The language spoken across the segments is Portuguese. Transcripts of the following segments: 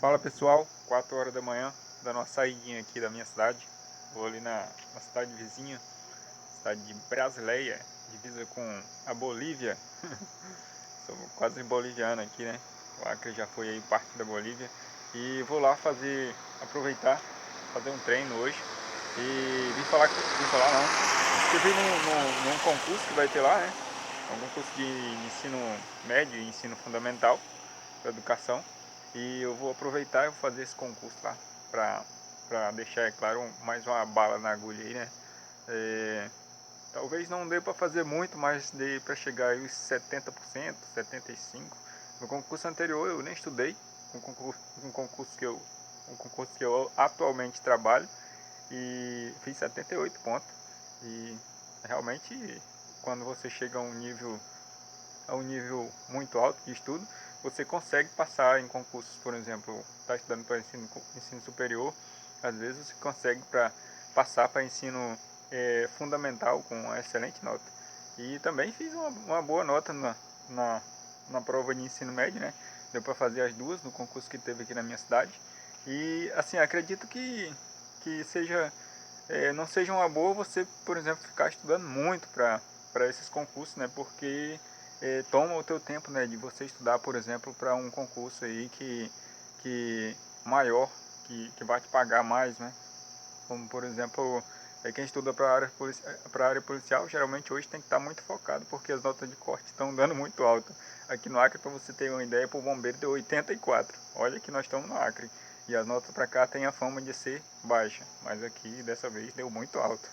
Fala pessoal, 4 horas da manhã, dando uma saidinha aqui da minha cidade. Vou ali na cidade vizinha, cidade de Brasileia, divisa com a Bolívia. Sou quase boliviano aqui, né? O Acre já foi aí parte da Bolívia. E vou lá aproveitar, fazer um treino hoje. E vim falar não, inscrevi num concurso que vai ter lá, né? É um concurso de ensino médio e ensino fundamental para educação. E eu vou aproveitar e vou fazer esse concurso lá para deixar, é claro, mais uma bala na agulha aí, né? Talvez não dê para fazer muito, mas dê para chegar aí uns 70%, 75%. No concurso anterior eu nem estudei, um concurso que eu atualmente trabalho, e fiz 78 pontos. E realmente, quando você chega a um nível muito alto de estudo, você consegue passar em concursos. Por exemplo, está estudando para ensino superior, às vezes você consegue passar para ensino fundamental com uma excelente nota. E também fiz uma boa nota na prova de ensino médio, né? Deu para fazer as duas no concurso que teve aqui na minha cidade. E assim, acredito que não seja uma boa você, por exemplo, ficar estudando muito para esses concursos, né? Porque toma o teu tempo, né, de você estudar, por exemplo, para um concurso aí que maior, que vai te pagar mais, né? Como, por exemplo, quem estuda para a área policial, geralmente hoje tem que estar muito focado, porque as notas de corte estão dando muito alto. Aqui no Acre, para você ter uma ideia, para o bombeiro deu 84. Olha que nós estamos no Acre. E as notas para cá têm a fama de ser baixa, mas aqui dessa vez deu muito alto.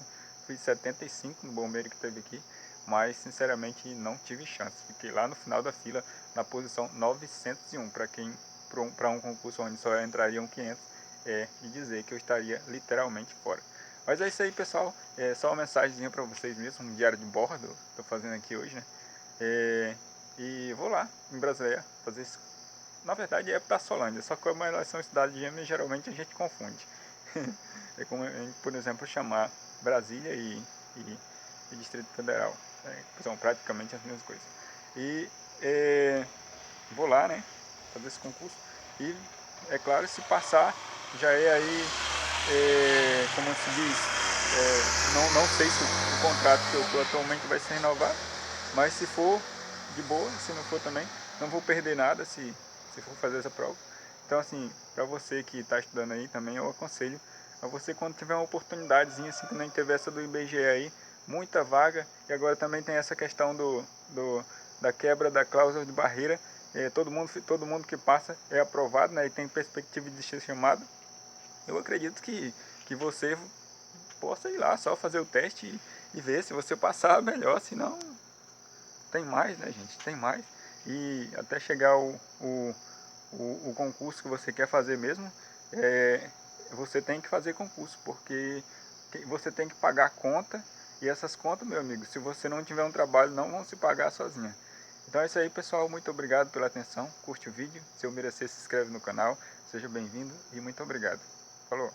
Fiz 75 no bombeiro que teve aqui, mas sinceramente não tive chance. Fiquei lá no final da fila, na posição 901, para um concurso onde só entrariam 500, de dizer que eu estaria literalmente fora. Mas é isso aí, pessoal. É só uma mensagenzinha para vocês mesmo, um diário de bordo, estou fazendo aqui hoje, né? E vou lá, em Brasileia, fazer isso. Na verdade é para Solândia, só que como elas são cidades gêmeas, geralmente a gente confunde. É como a gente, por exemplo, chamar Brasília e Distrito Federal. São praticamente as mesmas coisas. E vou lá, né, fazer esse concurso. E, é claro, se passar, já é aí, como se diz, não sei se o contrato que eu estou atualmente vai ser renovado, mas se for, de boa, se não for também, não vou perder nada se for fazer essa prova. Então, assim, para você que está estudando aí também, eu aconselho a você, quando tiver uma oportunidadezinha, assim, que nem teve essa do IBGE aí, muita vaga, e agora também tem essa questão da quebra da cláusula de barreira. Todo mundo que passa é aprovado, né, e tem perspectiva de ser chamado. Eu acredito que você possa ir lá, só fazer o teste e ver. Se você passar, melhor, senão tem mais, né, gente, tem mais. E até chegar o concurso que você quer fazer mesmo, você tem que fazer concurso, porque você tem que pagar a conta, e essas contas, meu amigo, se você não tiver um trabalho, não vão se pagar sozinha. Então é isso aí, pessoal, muito obrigado pela atenção, curte o vídeo, se eu merecer, se inscreve no canal, seja bem-vindo e muito obrigado. Falou!